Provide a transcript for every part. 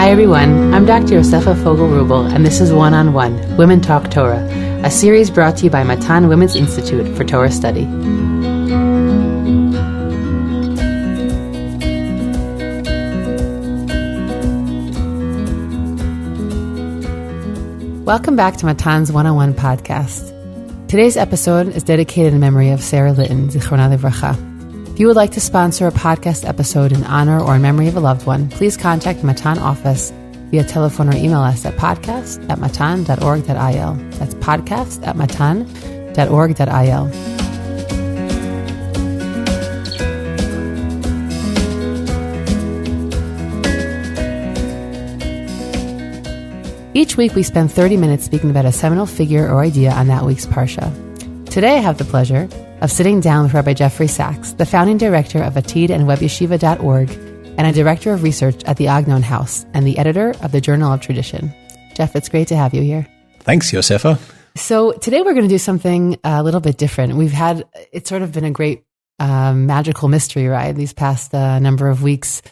Hi everyone, I'm Dr. Yosefa Fogel-Rubel, and this is One-on-One, Women Talk Torah, a series brought to you by Matan Women's Institute for Torah Study. Welcome back to Matan's One-on-One podcast. Today's episode is dedicated in memory of Sara Litton, Zichrona Livracha. If you would like to sponsor a podcast episode in honor or in memory of a loved one, please contact the Matan office via telephone or email us at podcast@matan.org.il. That's podcast@matan.org.il. Each week we spend 30 minutes speaking about a seminal figure or idea on that week's Parsha. Today I have the pleasure of sitting down with Rabbi Jeffrey Saks, the founding director of Atid and webyeshiva.org, and a director of research at the Agnon House, and the editor of the Journal of Tradition. Jeff, it's great to have you here. Thanks, Yosefa. So today we're going to do something a little bit different. It's sort of been a great magical mystery ride these past number of weeks,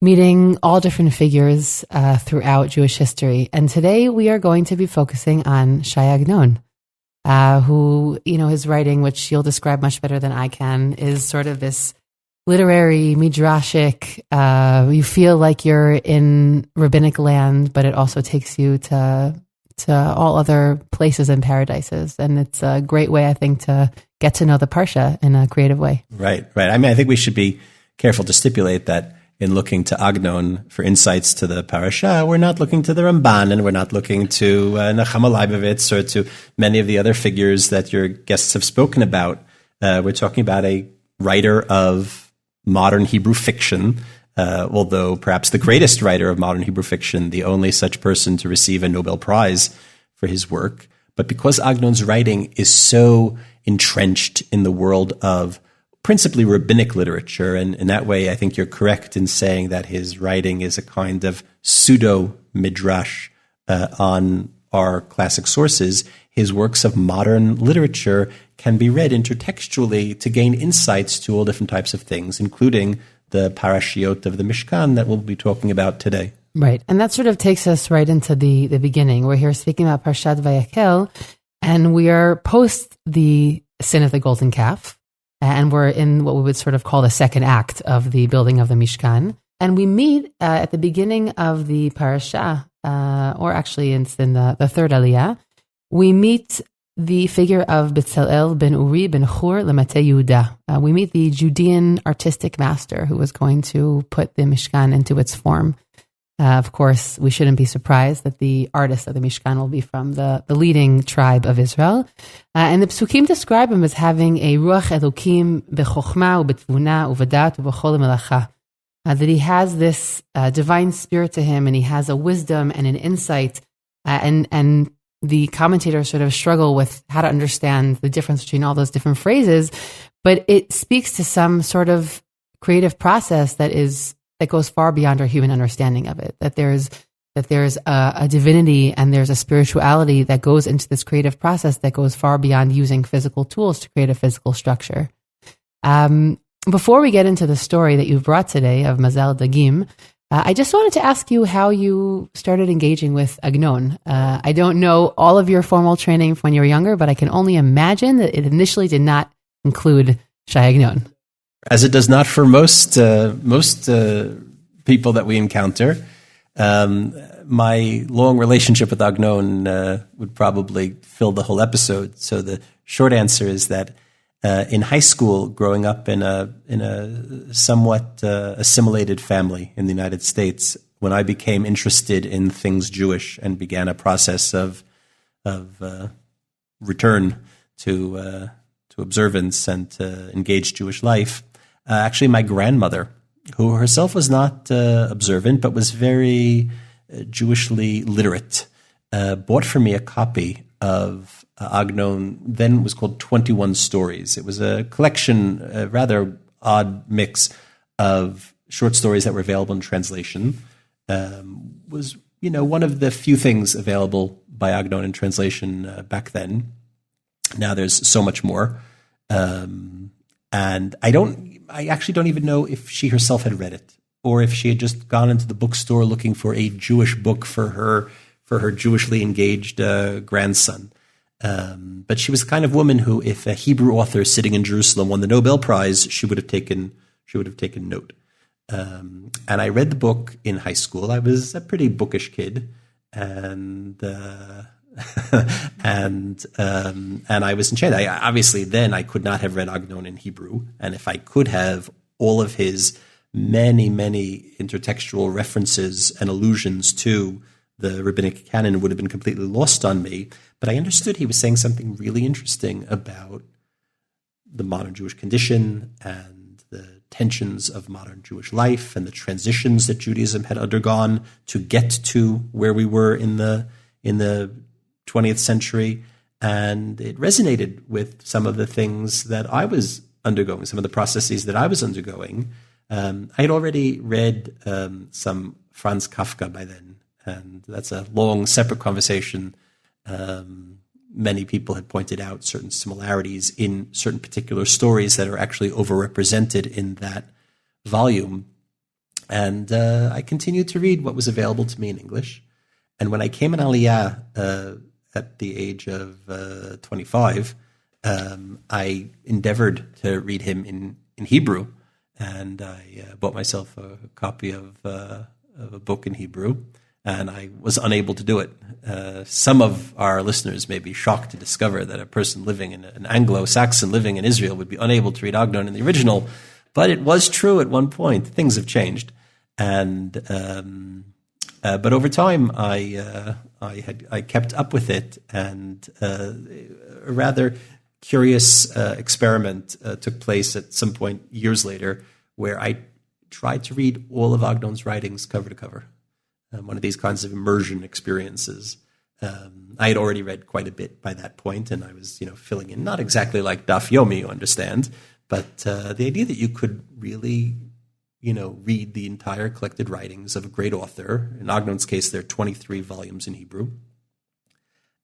meeting all different figures throughout Jewish history. And today we are going to be focusing on Shai Agnon, who, his writing, which you'll describe much better than I can, is sort of this literary, midrashic, you feel like you're in rabbinic land, but it also takes you to all other places and paradises. And it's a great way, I think, to get to know the Parsha in a creative way. Right. I mean, I think we should be careful to stipulate that in looking to Agnon for insights to the parasha, we're not looking to the Ramban, and we're not looking to Nechama Leibovitz or to many of the other figures that your guests have spoken about. We're talking about a writer of modern Hebrew fiction, although perhaps the greatest writer of modern Hebrew fiction, the only such person to receive a Nobel Prize for his work. But because Agnon's writing is so entrenched in the world of principally rabbinic literature, and in that way I think you're correct in saying that his writing is a kind of pseudo-midrash on our classic sources. His works of modern literature can be read intertextually to gain insights to all different types of things, including the parashiot of the Mishkan that we'll be talking about today. Right, and that sort of takes us right into the beginning. We're here speaking about Parshat Vayakel, and we are post the sin of the golden calf, and we're in what we would sort of call the second act of the building of the Mishkan. And we meet at the beginning of the parasha, or actually it's in the third aliyah, we meet the figure of Bezalel ben Uri ben Hur Lemate Yehuda. We meet the Judean artistic master who was going to put the Mishkan into its form. Of course, we shouldn't be surprised that the artist of the Mishkan will be from the leading tribe of Israel. And the Psukim describe him as having a Ruach Elokim b'chokhmah u'b'tvuna u'v'dat u'b'chol melacha. That he has this divine spirit to him, and he has a wisdom and an insight. And the commentators sort of struggle with how to understand the difference between all those different phrases. But it speaks to some sort of creative process that goes far beyond our human understanding of it, that there's a divinity and there's a spirituality that goes into this creative process that goes far beyond using physical tools to create a physical structure. Before we get into the story that you've brought today of Mazal Dagim, I just wanted to ask you how you started engaging with Agnon. I don't know all of your formal training from when you were younger, but I can only imagine that it initially did not include Shai Agnon. As it does not for most people that we encounter. My long relationship with Agnon would probably fill the whole episode. So the short answer is that in high school, growing up in a somewhat assimilated family in the United States, when I became interested in things Jewish and began a process of return to observance and to engage Jewish life. Actually, my grandmother, who herself was not observant but was very Jewishly literate, bought for me a copy of Agnon. Then it was called 21 Stories. It was a collection, a rather odd mix of short stories that were available in translation. Was one of the few things available by Agnon in translation back then. Now there's so much more. And I actually don't even know if she herself had read it or if she had just gone into the bookstore looking for a Jewish book for her Jewishly engaged grandson. But she was the kind of woman who, if a Hebrew author sitting in Jerusalem won the Nobel Prize, she would have taken note. And I read the book in high school. I was a pretty bookish kid, and and I was enchanted. Obviously, then I could not have read Agnon in Hebrew, and if I could have, all of his many intertextual references and allusions to the rabbinic canon would have been completely lost on me. But I understood he was saying something really interesting about the modern Jewish condition and the tensions of modern Jewish life and the transitions that Judaism had undergone to get to where we were in the 20th century. And it resonated with some of the things that I was undergoing, some of the processes that I was undergoing. I had already read some Franz Kafka by then, and that's a long, separate conversation. Many people had pointed out certain similarities in certain particular stories that are actually overrepresented in that volume. And I continued to read what was available to me in English. And when I came in Aliyah at the age of 25, I endeavored to read him in Hebrew. And I bought myself a copy of a book in Hebrew, and I was unable to do it. Some of our listeners may be shocked to discover that a person living in an Anglo-Saxon living in Israel would be unable to read Agnon in the original, but it was true at one point. Things have changed, and but over time I kept up with it, and a rather curious experiment took place at some point years later, where I tried to read all of Agnon's writings cover to cover. One of these kinds of immersion experiences. I had already read quite a bit by that point, and I was, filling in, not exactly like Daf Yomi, you understand, but the idea that you could really, read the entire collected writings of a great author. In Agnon's case, there are 23 volumes in Hebrew.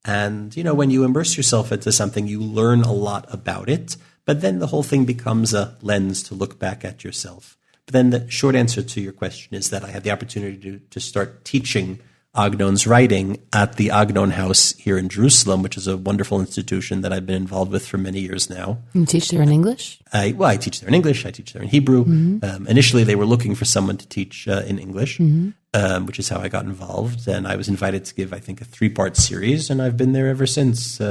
And, when you immerse yourself into something, you learn a lot about it, but then the whole thing becomes a lens to look back at yourself. But then the short answer to your question is that I had the opportunity to start teaching Agnon's writing at the Agnon House here in Jerusalem, which is a wonderful institution that I've been involved with for many years now. You teach there in English? I teach there in English. I teach there in Hebrew. Mm-hmm. Initially, they were looking for someone to teach in English, which is how I got involved. And I was invited to give, I think, a 3-part series, and I've been there ever since.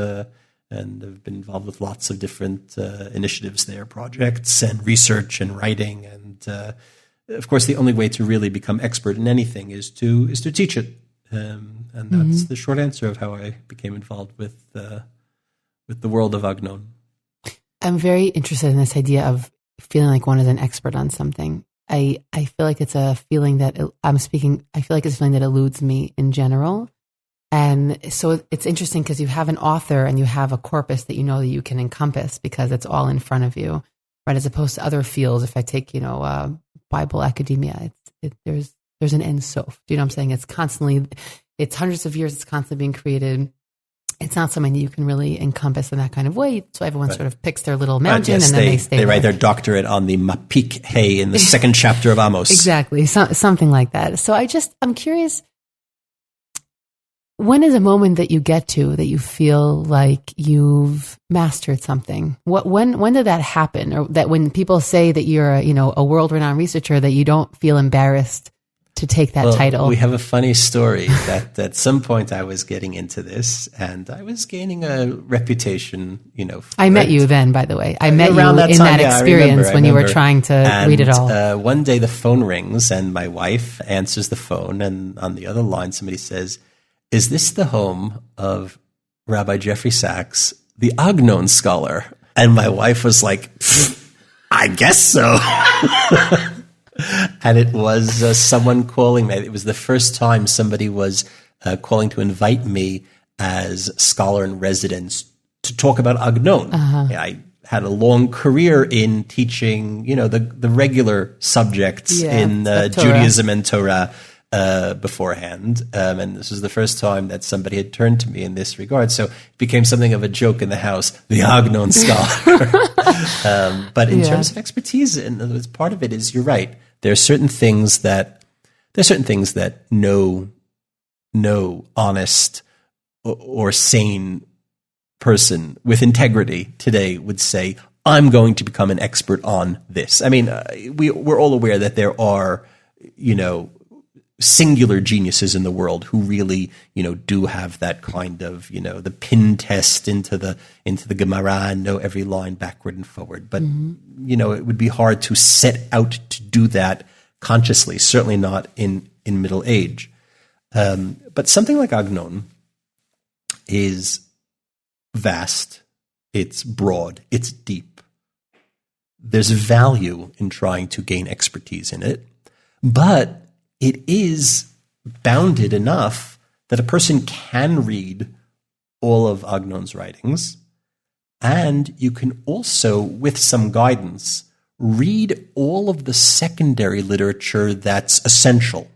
And I've been involved with lots of different initiatives there, projects and research and writing. And of course, the only way to really become expert in anything is to teach it. And that's the short answer of how I became involved with the world of Agnon. I'm very interested in this idea of feeling like one is an expert on something. I feel like it's a feeling that I feel like it's a feeling that eludes me in general. And so it's interesting because you have an author and you have a corpus that that you can encompass because it's all in front of you, right? As opposed to other fields. If I take, Bible academia, there's an Ein Sof. Do you know what I'm saying? It's hundreds of years, it's constantly being created. It's not something that you can really encompass in that kind of way. So everyone sort of picks their little mountain and then they stay there. They write their doctorate on the Mapik Hay in the second chapter of Amos. Exactly. Something like that. So I'm curious, when is a moment that you get to that you feel like you've mastered something? When did that happen? Or that when people say that you're a world-renowned researcher, that you don't feel embarrassed to take that title? We have a funny story that at some point I was getting into this and I was gaining a reputation, I met you then, by the way. I met you in that experience when you were trying to read it all. One day the phone rings and my wife answers the phone, and on the other line somebody says, "Is this the home of Rabbi Jeffrey Saks, the Agnon scholar?" And my wife was like, "I guess so." And it was someone calling me. It was the first time somebody was calling to invite me as scholar in residence to talk about Agnon. I had a long career in teaching, the regular subjects in Judaism and Torah. Beforehand, and this was the first time that somebody had turned to me in this regard. So it became something of a joke in the house, the Agnon scholar. But in terms of expertise, and part of it is, you're right, There are certain things that no honest or sane person with integrity today would say, I'm going to become an expert on this. I mean, we're all aware that there are, singular geniuses in the world who really, do have that kind of, the pin test into the Gemara and know every line backward and forward. But, it would be hard to set out to do that consciously, certainly not in middle age. But something like Agnon is vast, it's broad, it's deep. There's value in trying to gain expertise in it, but it is bounded enough that a person can read all of Agnon's writings, and you can also, with some guidance, read all of the secondary literature that's essential.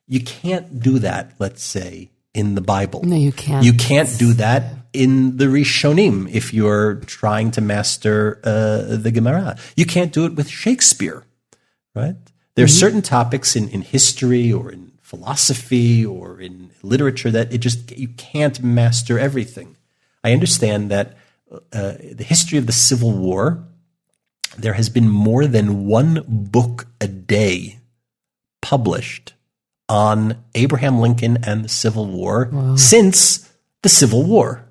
You can't do that, let's say, in the Bible. No, you can't. You can't do that in the Rishonim if you're trying to master the Gemara. You can't do it with Shakespeare, right? There are certain topics in history or in philosophy or in literature that you can't master everything. I understand that the history of the Civil War, there has been more than one book a day published on Abraham Lincoln and the Civil War since the Civil War.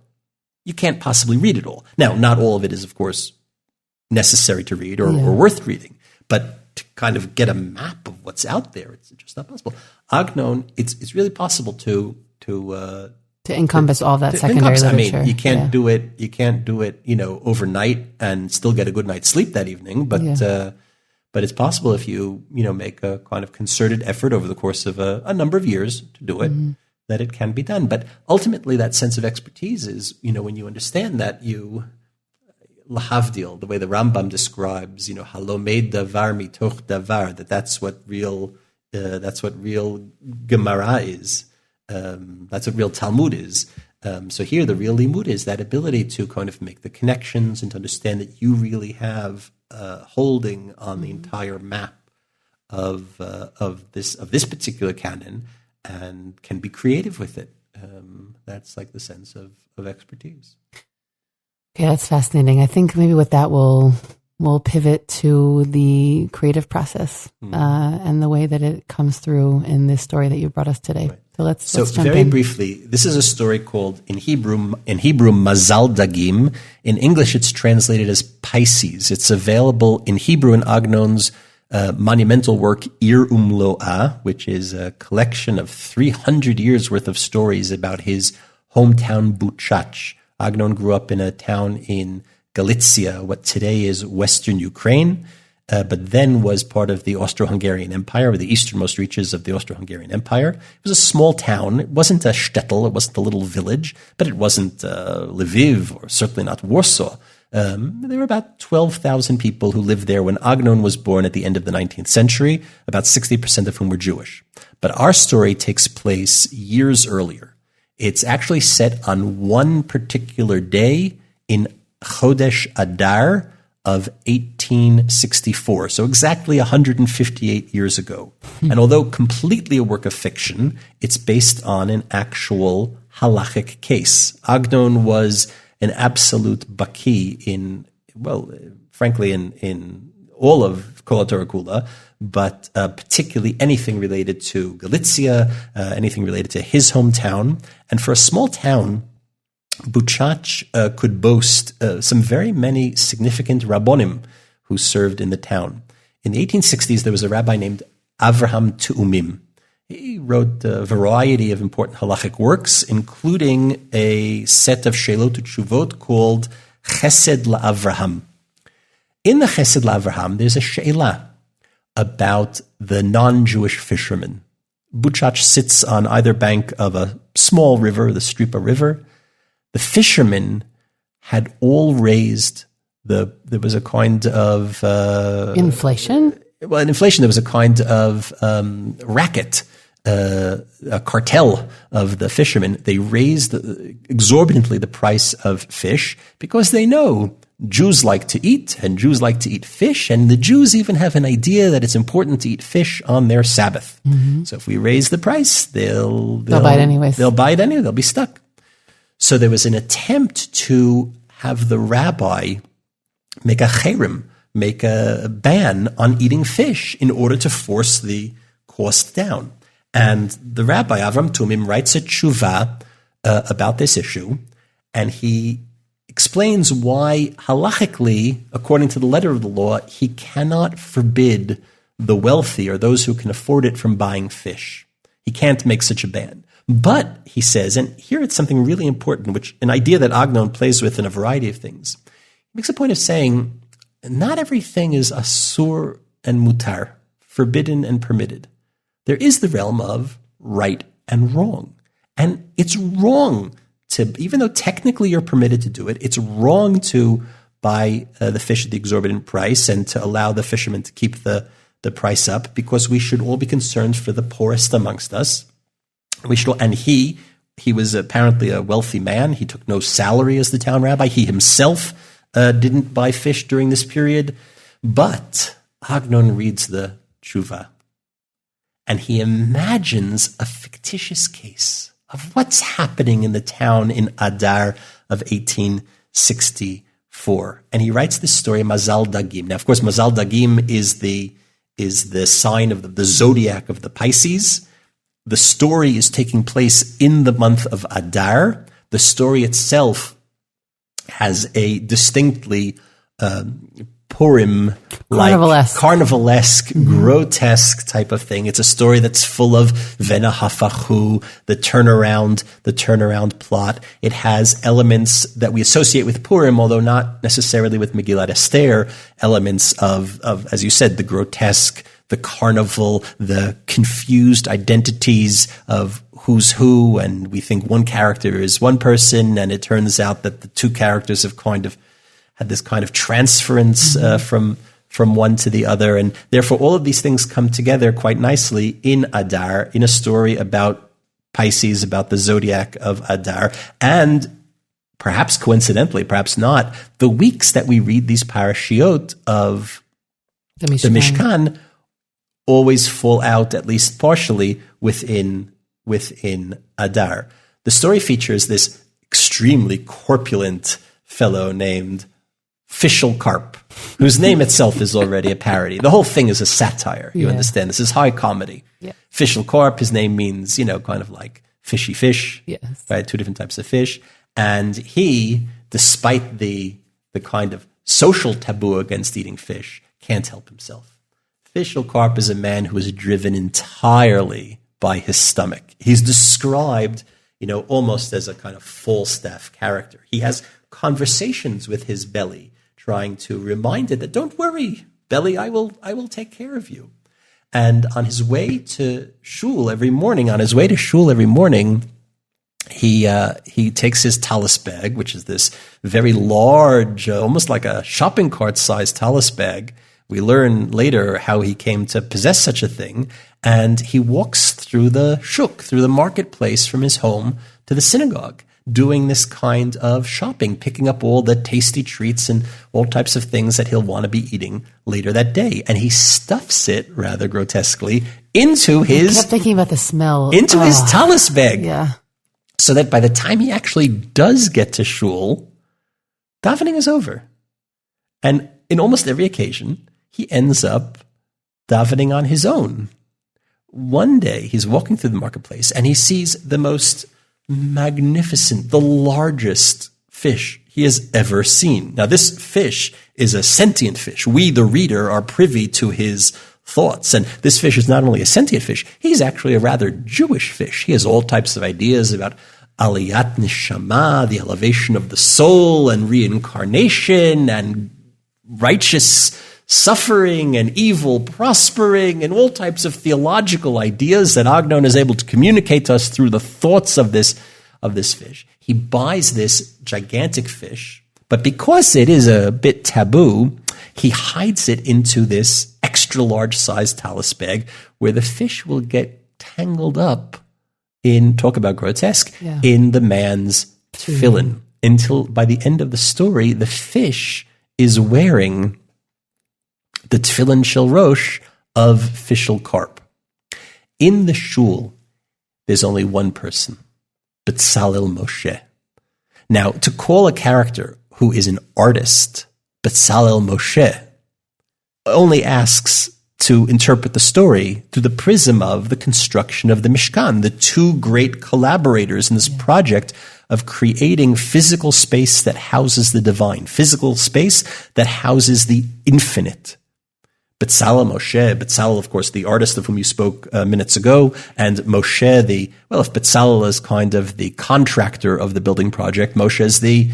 You can't possibly read it all. Now, not all of it is, of course, necessary to read or worth reading, but to kind of get a map of what's out there, it's just not possible. Agnon, it's really possible to encompass all that secondary literature. I mean, you can't do it. You can't do it, overnight and still get a good night's sleep that evening. But it's possible if you make a kind of concerted effort over the course of a number of years to do it, that it can be done. But ultimately, that sense of expertise is, when you understand that lahavdil, the way the Rambam describes, halomed davar mitoch davar, that's what real Gemara is. That's what real Talmud is. So here, the real limud is that ability to kind of make the connections and to understand that you really have holding on the entire map of this particular canon and can be creative with it. That's like the sense of expertise. Okay, that's fascinating. I think maybe with that we'll pivot to the creative process and the way that it comes through in this story that you brought us today. Right. So let's jump very in. Briefly, this is a story called in Hebrew Mazal Dagim. In English, it's translated as Pisces. It's available in Hebrew in Agnon's monumental work Ir Umloa, which is a collection of 300 years worth of stories about his hometown Buchach. Agnon grew up in a town in Galicia, what today is Western Ukraine, but then was part of the Austro-Hungarian Empire, or the easternmost reaches of the Austro-Hungarian Empire. It was a small town. It wasn't a shtetl, it wasn't a little village, but it wasn't Lviv, or certainly not Warsaw. There were about 12,000 people who lived there when Agnon was born at the end of the 19th century, about 60% of whom were Jewish. But our story takes place years earlier. It's actually set on one particular day in Chodesh Adar of 1864, so exactly 158 years ago. And although completely a work of fiction, it's based on an actual halachic case. Agnon was an absolute baki in all of Kol HaTorah Kula, but particularly anything related to Galicia, anything related to his hometown. And for a small town, Buchach could boast some very many significant rabbonim who served in the town. In the 1860s, there was a rabbi named Avraham Tu'umim. He wrote a variety of important halachic works, including a set of Shelot Utshuvot called Chesed LaAvraham. In the Chesed LaAvraham, there's a she'elah about the non-Jewish fishermen. Buchach sits on either bank of a small river, the Stripa River. The fishermen had all raised there was a kind of inflation? Well, in inflation, there was a kind of racket, a cartel of the fishermen. They raised exorbitantly the price of fish because they know Jews like to eat, and Jews like to eat fish, and the Jews even have an idea that it's important to eat fish on their Sabbath. So if we raise the price, they'll buy it anyways. They'll buy it anyway. They'll be stuck. So there was an attempt to have the rabbi make a cherem, make a ban on eating fish in order to force the cost down. And the rabbi, Avram Tumim, writes a tshuva about this issue, and he explains why halachically, according to the letter of the law, he cannot forbid the wealthy or those who can afford it from buying fish. He can't make such a ban. But, he says, and here it's something really important, which an idea that Agnon plays with in a variety of things. He makes a point of saying, not everything is asur and mutar, forbidden and permitted. There is the realm of right and wrong. And it's wrong to, even though technically you're permitted to do it, it's wrong to buy the fish at the exorbitant price and to allow the fishermen to keep the price up, because we should all be concerned for the poorest amongst us. We should, and he was apparently a wealthy man. He took no salary as the town rabbi. He himself didn't buy fish during this period. But Agnon reads the tshuva, and he imagines a fictitious case of what's happening in the town in Adar of 1864. And he writes this story, Mazal Dagim. Now, of course, Mazal Dagim is the sign of the zodiac of the Pisces. The story is taking place in the month of Adar. The story itself has a distinctly Purim-like, carnivalesque, grotesque type of thing. It's a story that's full of vena hafachu, the turnaround plot. It has elements that we associate with Purim, although not necessarily with Megillat Esther, elements of, as you said, the grotesque, the carnival, the confused identities of who's who, and we think one character is one person, and it turns out that the two characters have kind of had this kind of transference from one to the other, and therefore all of these things come together quite nicely in Adar, in a story about Pisces, about the zodiac of Adar, and perhaps coincidentally, perhaps not, the weeks that we read these parashiot of the Mishkan always fall out, at least partially, within Adar. The story features this extremely corpulent fellow named Fishel Karp, whose name itself is already a parody. The whole thing is a satire, you understand. This is high comedy. Yeah. Fishel Karp, his name means, kind of like fishy fish, right? Two different types of fish. And he, despite the kind of social taboo against eating fish, can't help himself. Fishel Karp is a man who is driven entirely by his stomach. He's described, almost as a kind of Falstaff character. He has conversations with his belly, trying to remind it that, don't worry, belly, I will take care of you. And on his way to shul every morning, he takes his talus bag, which is this very large, almost like a shopping cart-sized talus bag. We learn later how he came to possess such a thing, and he walks through the shuk, through the marketplace from his home to the synagogue, doing this kind of shopping, picking up all the tasty treats and all types of things that he'll want to be eating later that day. And he stuffs it, rather grotesquely, into his... I kept thinking about the smell. Into his talus bag. Yeah. So that by the time he actually does get to shul, davening is over. And in almost every occasion, he ends up davening on his own. One day, he's walking through the marketplace, and he sees the most magnificent, the largest fish he has ever seen. Now, this fish is a sentient fish. We, the reader, are privy to his thoughts. And this fish is not only a sentient fish, he's actually a rather Jewish fish. He has all types of ideas about aliyat neshama, the elevation of the soul, and reincarnation, and righteous suffering and evil prospering, and all types of theological ideas that Agnon is able to communicate to us through the thoughts of this fish. He buys this gigantic fish, but because it is a bit taboo, he hides it into this extra large sized talus bag where the fish will get tangled up in, talk about grotesque, in the man's tefillin, until by the end of the story, the fish is wearing the tefillin shel rosh of Fishel Karp. In the shul, there's only one person, Bezalel Moshe. Now, to call a character who is an artist Bezalel Moshe only asks to interpret the story through the prism of the construction of the Mishkan, the two great collaborators in this project of creating physical space that houses the divine, physical space that houses the infinite. Bezalel Moshe, Bezalel, of course, the artist of whom you spoke minutes ago, and Moshe, if Bezalel is kind of the contractor of the building project, Moshe is the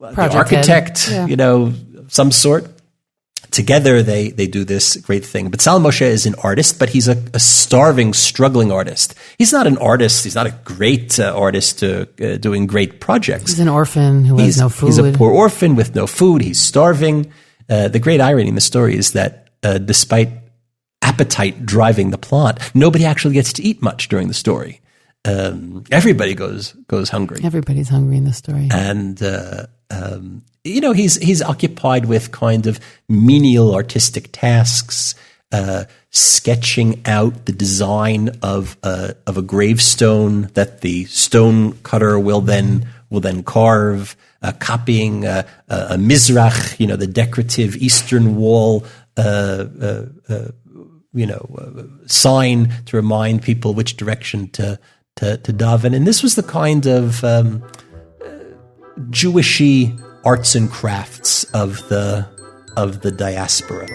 architect, some sort. Together, they do this great thing. Bezalel Moshe is an artist, but he's a starving, struggling artist. He's not an artist. He's not a great artist doing great projects. He's an orphan who has no food. He's a poor orphan with no food. He's starving. The great irony in the story is that despite appetite driving the plot, nobody actually gets to eat much during the story. Everybody goes hungry. Everybody's hungry in the story. And he's occupied with kind of menial artistic tasks, sketching out the design of a gravestone that the stone cutter will then carve, copying a mizrach, the decorative eastern wall sign to remind people which direction to daven. And this was the kind of Jewishy arts and crafts of the diaspora.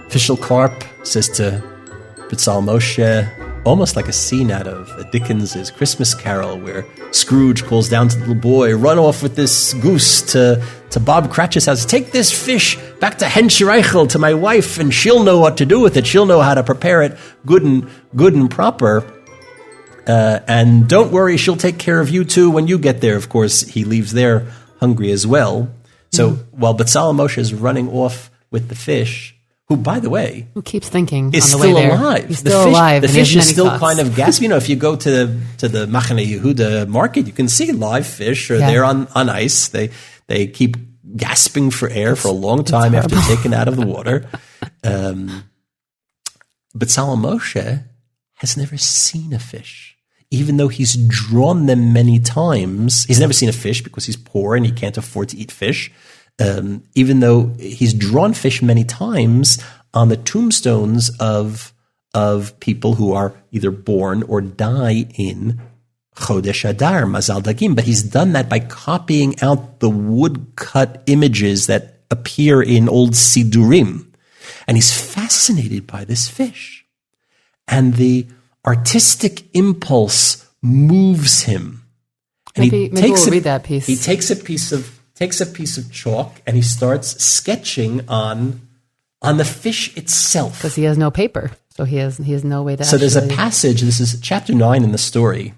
Fishel Karp says to Bezalel Moshe, almost like a scene out of Dickens's Christmas Carol, where Scrooge calls down to the little boy, "Run off with this goose to Bob Cratchit's house. Take this fish back to Hen Shiraychel, to my wife, and she'll know what to do with it. She'll know how to prepare it good and proper. And don't worry, she'll take care of you too when you get there." Of course, he leaves there hungry as well. So while Bezalel Moshe is running off with the fish, who, by the way, who keeps thinking is on the still way there. alive. He's still alive. The fish is still thoughts. kind of gasping. If you go to the Machane Yehuda market, you can see live fish, or they're on ice. They keep gasping for air for a long time after taken out of the water. Bezalel Moshe has never seen a fish, even though he's drawn them many times. He's never seen a fish because he's poor and he can't afford to eat fish. Even though he's drawn fish many times on the tombstones of people who are either born or die in Chodesh Adar, Mazal Dagim. But he's done that by copying out the woodcut images that appear in old Sidurim. And he's fascinated by this fish. And the artistic impulse moves him. And maybe we'll read that piece. He takes a piece of chalk and he starts sketching on the fish itself. Because he has no paper. So he has no way to So there's a passage, this is chapter 9 in the story.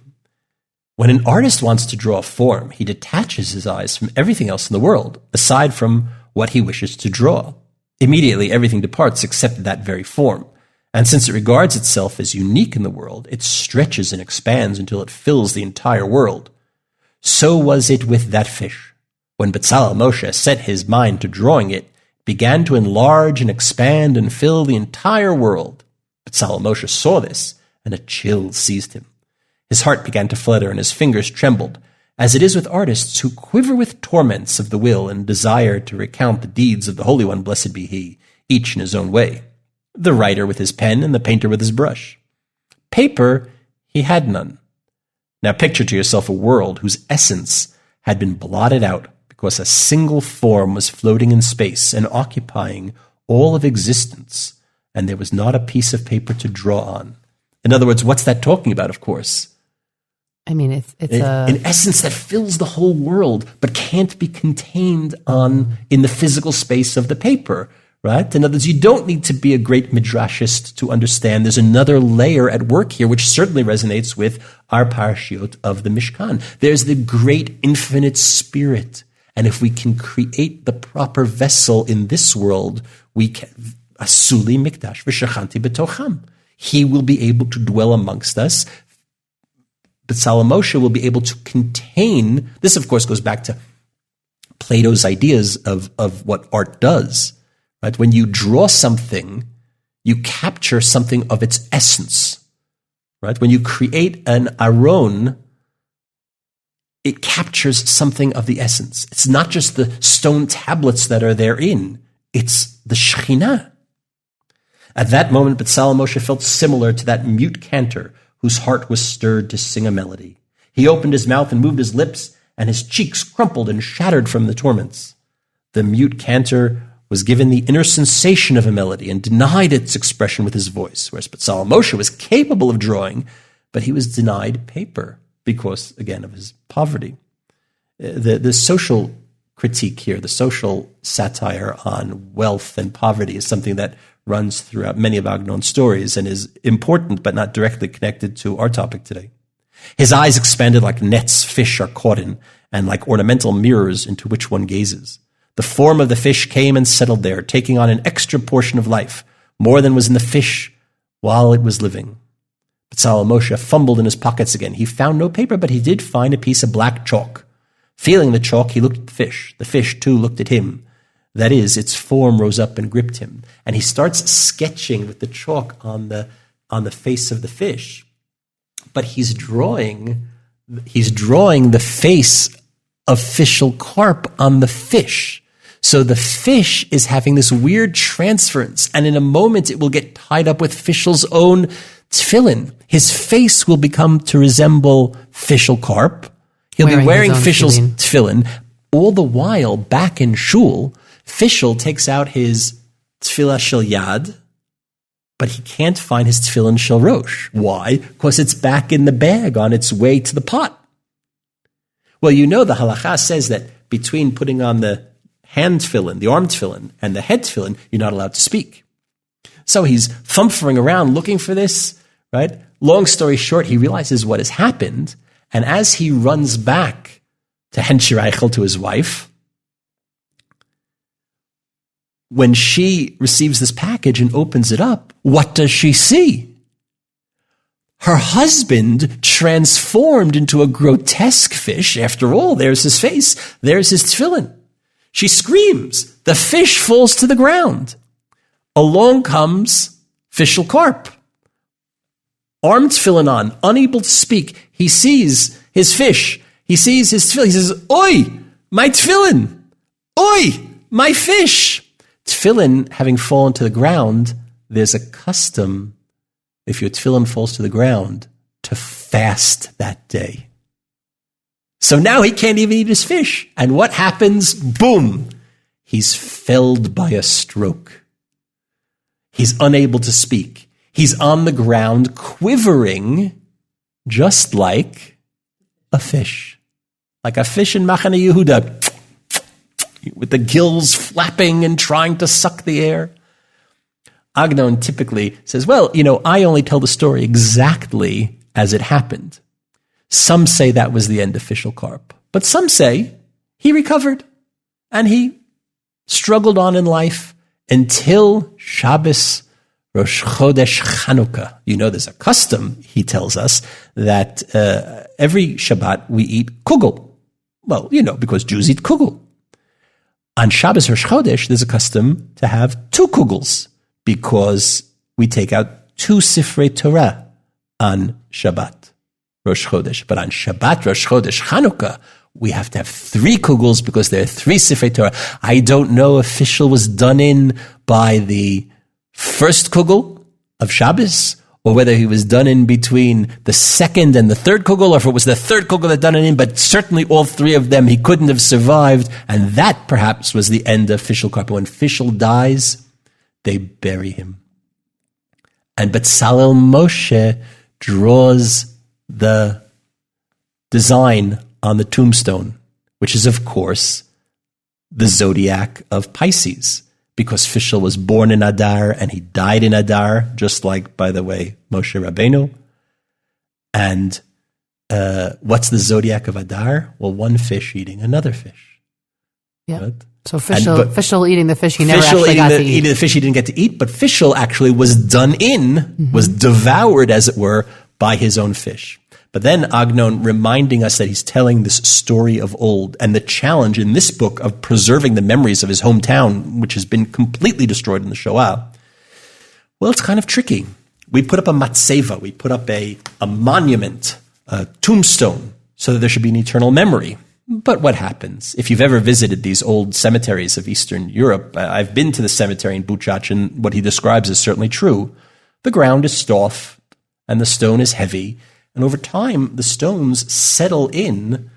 When an artist wants to draw a form, he detaches his eyes from everything else in the world, aside from what he wishes to draw. Immediately, everything departs except that very form. And since it regards itself as unique in the world, it stretches and expands until it fills the entire world. So was it with that fish. When Bezalel Moshe set his mind to drawing it, it began to enlarge and expand and fill the entire world. Bezalel Moshe saw this, and a chill seized him. His heart began to flutter, and his fingers trembled, as it is with artists who quiver with torments of the will and desire to recount the deeds of the Holy One, blessed be he, each in his own way. The writer with his pen and the painter with his brush. Paper he had none. Now picture to yourself a world whose essence had been blotted out, because a single form was floating in space and occupying all of existence, and there was not a piece of paper to draw on. In other words, what's that talking about, of course? I mean, it's an essence that fills the whole world, but can't be contained in the physical space of the paper, right? In other words, you don't need to be a great midrashist to understand there's another layer at work here, which certainly resonates with our parashiot of the Mishkan. There's the great infinite spirit. And if we can create the proper vessel in this world, we can, Asuli mikdash v'shachanti b'tocham. He will be able to dwell amongst us. Bezalel Moshe will be able to contain, this of course goes back to Plato's ideas of what art does. Right? When you draw something, you capture something of its essence. Right? When you create an aron, it captures something of the essence. It's not just the stone tablets that are therein. It's the Shekhinah. At that moment, Bezalel Moshe felt similar to that mute cantor whose heart was stirred to sing a melody. He opened his mouth and moved his lips, and his cheeks crumpled and shattered from the torments. The mute cantor was given the inner sensation of a melody and denied its expression with his voice, whereas Bezalel Moshe was capable of drawing, but he was denied paper because, again, of his poverty. The social critique here, the social satire on wealth and poverty is something that runs throughout many of Agnon's stories and is important but not directly connected to our topic today. His eyes expanded like nets fish are caught in, and like ornamental mirrors into which one gazes. The form of the fish came and settled there, taking on an extra portion of life, more than was in the fish while it was living. Bezalel Moshe fumbled in his pockets again. He found no paper, but he did find a piece of black chalk. Feeling the chalk, he looked at the fish. The fish, too, looked at him. That is, its form rose up and gripped him. And he starts sketching with the chalk on the face of the fish. But he's drawing the face of Fishel Carp on the fish. So the fish is having this weird transference, and in a moment it will get tied up with Fishel's own tefillin. His face will become to resemble Fishel Carp. He'll be wearing Fishel's tefillin. All the while, back in shul, Fishel takes out his tefillah shel yad, but he can't find his tefillin shel rosh. Why? Because it's back in the bag on its way to the pot. Well, you know the halacha says that between putting on the hand tefillin, the arm tefillin, and the head tefillin, you're not allowed to speak. So he's fumfering around looking for this, right? Long story short, he realizes what has happened, and as he runs back to Hen Shiraychel, to his wife, when she receives this package and opens it up, what does she see? Her husband transformed into a grotesque fish. After all, there's his face, there's his tefillin. She screams. The fish falls to the ground. Along comes Fishel Carp, armed tefillin on, unable to speak. He sees his fish. He sees his tefillin. He says, "Oi, my tefillin! Oi, my fish!" Tefillin having fallen to the ground, there's a custom, if your tefillin falls to the ground, to fast that day. So now he can't even eat his fish. And what happens? Boom! He's felled by a stroke. He's unable to speak. He's on the ground quivering just like a fish. Like a fish in Machane Yehuda, with the gills flapping and trying to suck the air. Agnon typically says, well, I only tell the story exactly as it happened. Some say that was the end of Fishel Carp, but some say he recovered and he struggled on in life until Shabbos Rosh Chodesh Chanukah. There's a custom, he tells us, that every Shabbat we eat kugel. Well, because Jews eat kugel. On Shabbos Rosh Chodesh, there's a custom to have 2 kugels because we take out 2 Sifrei Torah on Shabbat Rosh Chodesh. But on Shabbat Rosh Chodesh Chanukah, we have to have 3 kugels because there are 3 Sifrei Torah. I don't know if Fishel was done in by the first kugel of Shabbos, or whether he was done in between the second and the third kugel, or if it was the third kugel that done it in, but certainly all 3 of them he couldn't have survived, and that perhaps was the end of Fishel Carp. When Fishel dies, they bury him. And Bezalel Moshe draws the design on the tombstone, which is, of course, the zodiac of Pisces, because Fishel was born in Adar and he died in Adar, just like, by the way, Moshe Rabbeinu. And what's the zodiac of Adar? Well, one fish eating another fish. Yeah. Right? So Fishel eating the fish he never actually got to eat. Eating the fish he didn't get to eat, but Fishel actually was done in, was devoured, as it were, by his own fish. But then Agnon reminding us that he's telling this story of old and the challenge in this book of preserving the memories of his hometown, which has been completely destroyed in the Shoah. Well, it's kind of tricky. We put up a matzeva, we put up a monument, a tombstone, so that there should be an eternal memory. But what happens? If you've ever visited these old cemeteries of Eastern Europe, I've been to the cemetery in Buchach, and what he describes is certainly true. The ground is soft, and the stone is heavy, and over time, the stones settle in,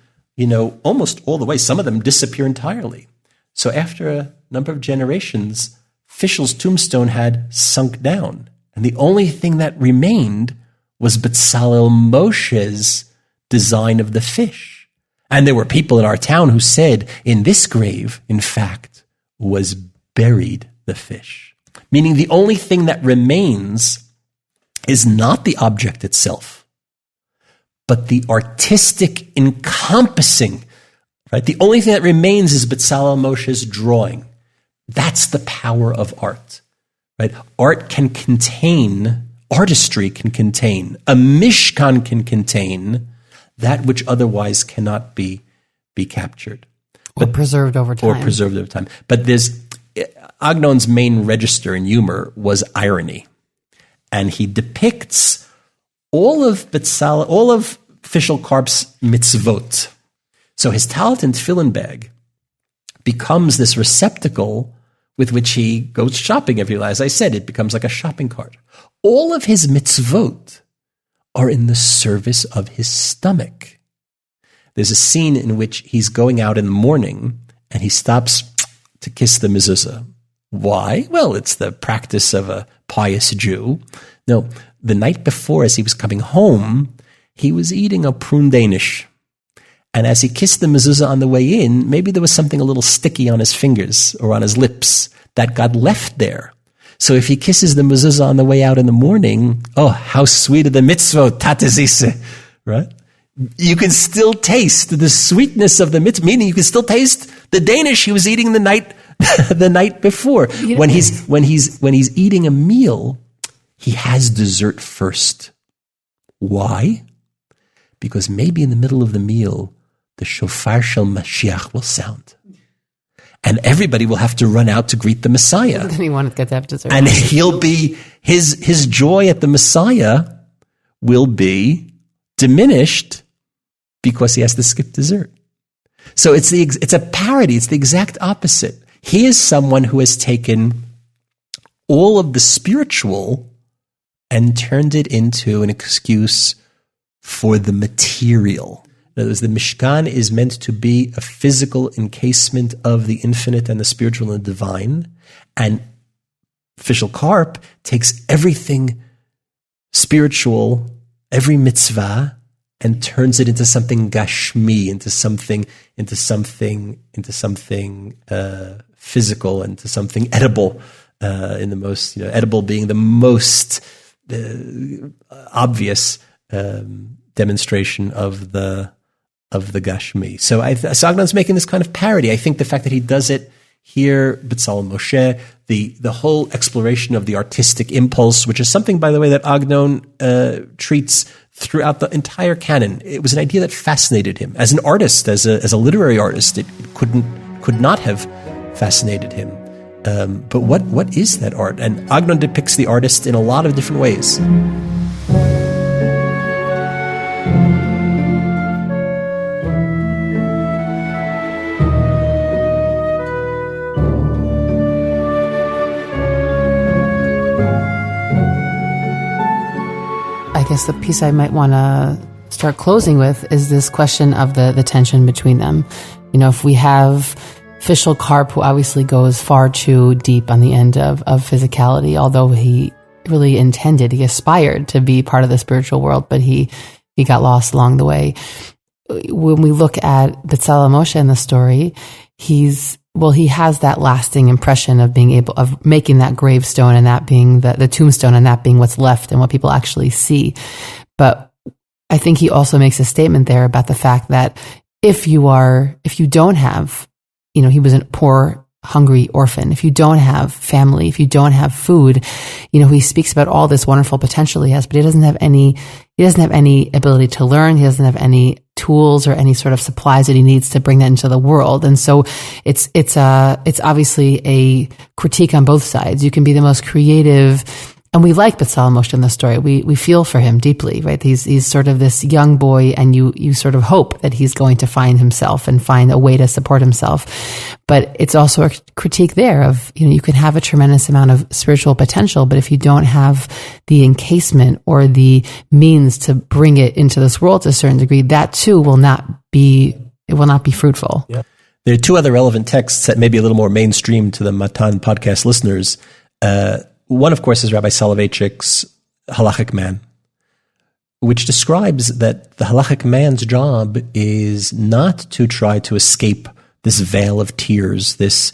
almost all the way. Some of them disappear entirely. So after a number of generations, Fishel's tombstone had sunk down, and the only thing that remained was Bezalel Moshe's design of the fish. And there were people in our town who said, in this grave, in fact, was buried the fish. Meaning the only thing that remains is not the object itself, but the artistic encompassing, right? The only thing that remains is Bezalel Moshe's drawing. That's the power of art, right? Artistry can contain, a Mishkan can contain that which otherwise cannot be captured. Or preserved over time. But Agnon's main register in humor was irony. And he depicts all of Fishel Karp's mitzvot. So his talent and tefillin bag becomes this receptacle with which he goes shopping every day. As I said, it becomes like a shopping cart. All of his mitzvot are in the service of his stomach. There's a scene in which he's going out in the morning and he stops to kiss the mezuzah. Why? Well, it's the practice of a pious Jew. No, the night before, as he was coming home, he was eating a prune Danish. And as he kissed the mezuzah on the way in, maybe there was something a little sticky on his fingers or on his lips that got left there. So if he kisses the mezuzah on the way out in the morning, oh, how sweet are the mitzvot, tatezise, right? You can still taste the sweetness of the mitzvah, meaning you can still taste the Danish he was eating the night before. Yeah. When he's eating a meal, he has dessert first. Why? Because maybe in the middle of the meal, the shofar shel Mashiach will sound. And everybody will have to run out to greet the Messiah. Then he wanted to get to have dessert. And he'll be, his joy at the Messiah will be diminished because he has to skip dessert. So it's a parody. It's the exact opposite. He is someone who has taken all of the spiritual and turned it into an excuse for the material. In other words, the Mishkan is meant to be a physical encasement of the infinite and the spiritual and the divine. And Fishel Karp takes everything spiritual, every mitzvah, and turns it into something gashmi, into something physical, into something edible. In the most, edible being the most obvious demonstration of the Gashmi. So Agnon's making this kind of parody. I think the fact that he does it here, Bezalel Moshe, the whole exploration of the artistic impulse, which is something, by the way, that Agnon treats throughout the entire canon. It was an idea that fascinated him as an artist, as a literary artist. It could not have fascinated him. But what is that art? And Agnon depicts the artist in a lot of different ways. I guess the piece I might want to start closing with is this question of the tension between them. If we have Fishel Karp, who obviously goes far too deep on the end of physicality, although he really he aspired to be part of the spiritual world, but he got lost along the way. When we look at Bezalel Moshe in the story, he has that lasting impression of making that gravestone and that being the tombstone and that being what's left and what people actually see. But I think he also makes a statement there about the fact that if you don't have he was a poor, hungry orphan. If you don't have family, if you don't have food, he speaks about all this wonderful potential he has, but he doesn't have any ability to learn. He doesn't have any tools or any sort of supplies that he needs to bring that into the world. And so it's obviously a critique on both sides. You can be the most creative, and we like Bezalel Moshe in the story. We feel for him deeply, right? He's sort of this young boy, and you sort of hope that he's going to find himself and find a way to support himself. But it's also a critique there of, you can have a tremendous amount of spiritual potential, but if you don't have the encasement or the means to bring it into this world to a certain degree, that too will not be fruitful. Yeah. There are two other relevant texts that may be a little more mainstream to the Matan podcast listeners. One, of course, is Rabbi Soloveitchik's Halachic Man, which describes that the Halachic man's job is not to try to escape this veil of tears, this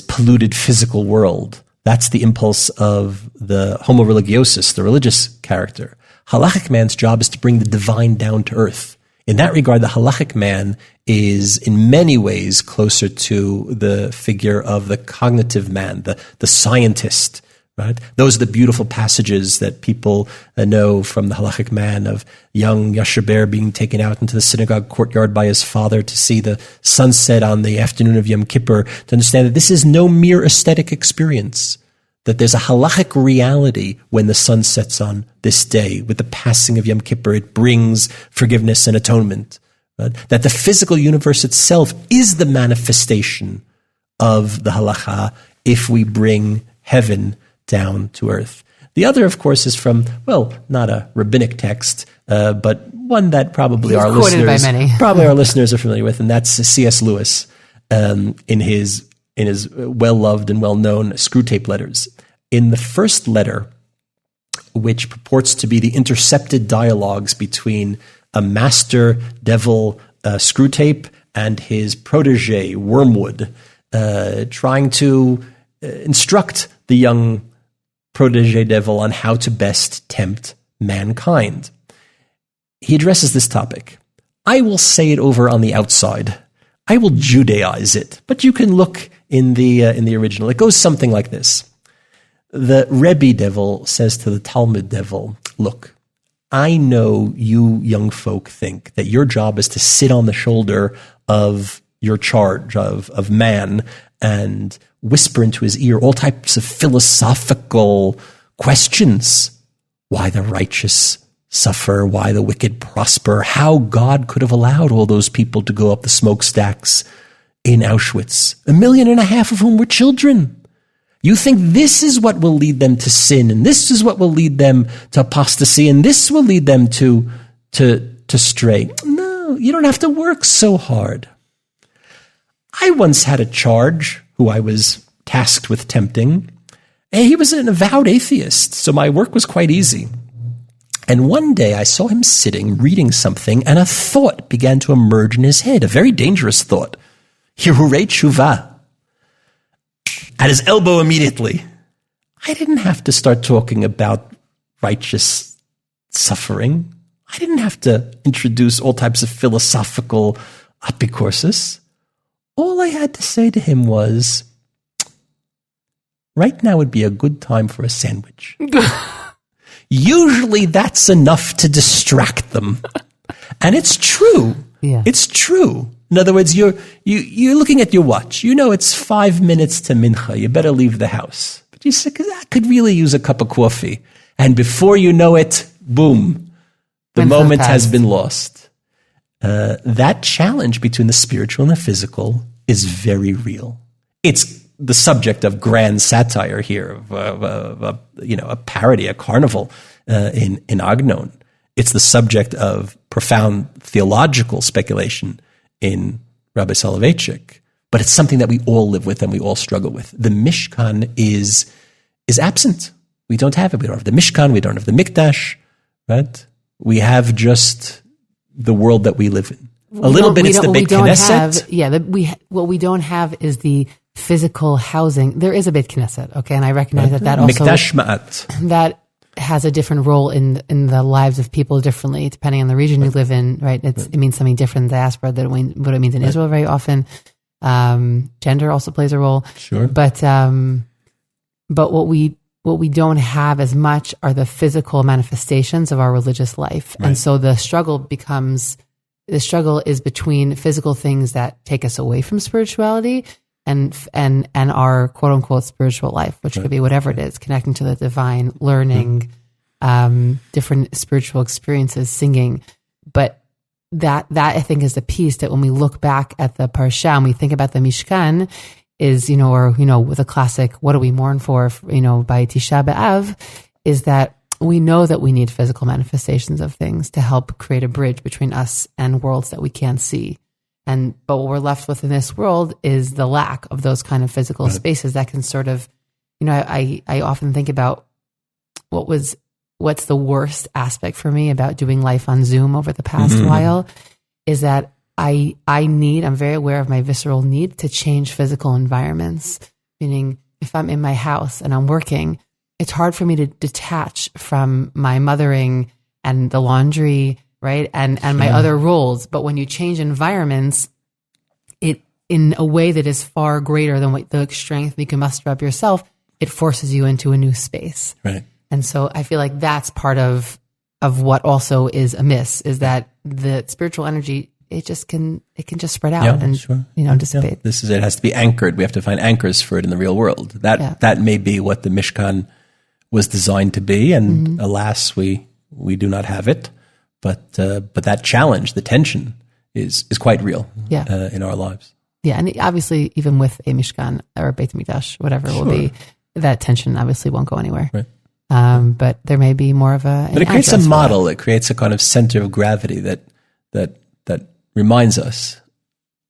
polluted physical world. That's the impulse of the homo religiosus, the religious character. Halachic man's job is to bring the divine down to earth. In that regard, the halachic man is in many ways closer to the figure of the cognitive man, the scientist. Right? Those are the beautiful passages that people know from the halachic man of young Yashaber being taken out into the synagogue courtyard by his father to see the sunset on the afternoon of Yom Kippur, to understand that this is no mere aesthetic experience, that there's a halachic reality when the sun sets on this day. With the passing of Yom Kippur, it brings forgiveness and atonement. Right? That the physical universe itself is the manifestation of the halacha if we bring heaven down to earth. The other, of course, is from, not a rabbinic text, but one that probably our listeners are familiar with, and that's C.S. Lewis in his well-loved and well-known Screwtape Letters. In the first letter, which purports to be the intercepted dialogues between a master devil, Screwtape, and his protege, Wormwood, trying to instruct the young protege devil on how to best tempt mankind. He addresses this topic. I will say it over on the outside. I will Judaize it, but you can look in the original. It goes something like this. The Rebbe devil says to the Talmud devil, look, I know you young folk think that your job is to sit on the shoulder of your charge of man and whisper into his ear all types of philosophical questions. Why the righteous suffer, why the wicked prosper, how God could have allowed all those people to go up the smokestacks in Auschwitz, 1.5 million of whom were children. You think this is what will lead them to sin, and this is what will lead them to apostasy, and this will lead them to stray. No, you don't have to work so hard. I once had a charge who I was tasked with tempting. And he was an avowed atheist, so my work was quite easy. And one day I saw him sitting, reading something, and a thought began to emerge in his head, a very dangerous thought. Hirurei tshuva. At his elbow immediately. I didn't have to start talking about righteous suffering. I didn't have to introduce all types of philosophical apikoursis. All I had to say to him was, right now would be a good time for a sandwich. Usually that's enough to distract them. And it's true. Yeah. It's true. In other words, you're looking at your watch. You know it's 5 minutes to mincha. You better leave the house. But you say, I could really use a cup of coffee. And before you know it, boom, the moment has been lost. That challenge between the spiritual and the physical is very real. It's the subject of grand satire here, of a parody, a carnival in Agnon. It's the subject of profound theological speculation in Rabbi Soloveitchik. But it's something that we all live with and we all struggle with. The Mishkan is absent. We don't have it. We don't have the Mishkan. We don't have the Mikdash. Right? We have just the world that we live in. A little bit, it's the Beit Knesset. What we don't have is the physical housing. There is a Beit Knesset, okay, and I recognize that also Mikdash Ma'at. That has a different role in the lives of people differently, depending on the region you live in, right? It means something different in diaspora than what it means in Israel very often. Gender also plays a role. Sure. But what we don't have as much are the physical manifestations of our religious life. Right. And so the struggle is between physical things that take us away from spirituality and our quote unquote spiritual life, which could be whatever it is, connecting to the divine, learning, different spiritual experiences, singing. But that I think is the piece that when we look back at the Parsha and we think about the Mishkan is, with a classic, what do we mourn for, by Tisha B'Av, is that we know that we need physical manifestations of things to help create a bridge between us and worlds that we can't see. But what we're left with in this world is the lack of those kind of physical spaces that can sort of, I often think about what's the worst aspect for me about doing life on Zoom over the past while is that I'm very aware of my visceral need to change physical environments. Meaning if I'm in my house and I'm working, it's hard for me to detach from my mothering and the laundry, right? And my other roles. But when you change environments, it in a way that is far greater than what the strength you can muster up yourself, it forces you into a new space. Right. And so I feel like that's part of what also is amiss, is that the spiritual energy, it can just spread out and dissipate. Yeah. It has to be anchored. We have to find anchors for it in the real world. That may be what the Mishkan was designed to be, and alas, we do not have it. But that challenge, the tension, is quite real in our lives. Yeah, and obviously, even with a Mishkan or a Beit Mikdash, whatever it will be, that tension obviously won't go anywhere. Right. But there may be more of a. But it creates a model. It creates a kind of center of gravity that reminds us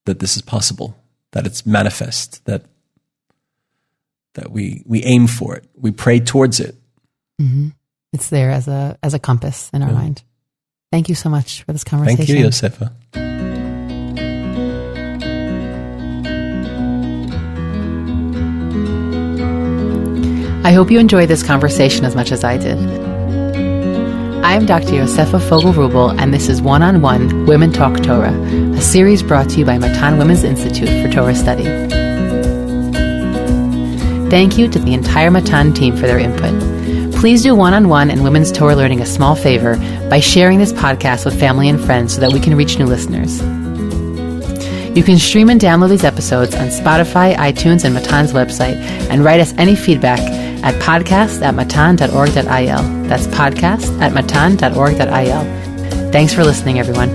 that this is possible, that it's manifest, that we aim for it, we pray towards it. Mm-hmm. It's there as a compass in our mind. Thank you so much for this conversation. Thank you, Yosefa. I hope you enjoyed this conversation as much as I did. I am Dr. Yosefa Fogel-Rubel, and this is One-on-One Women Talk Torah, a series brought to you by Matan Women's Institute for Torah Study. Thank you to the entire Matan team for their input. Please do One-on-One and Women's Torah Learning a small favor by sharing this podcast with family and friends so that we can reach new listeners. You can stream and download these episodes on Spotify, iTunes, and Matan's website, and write us any feedback at podcast@matan.org.il. That's podcast@matan.org.il. Thanks for listening, everyone.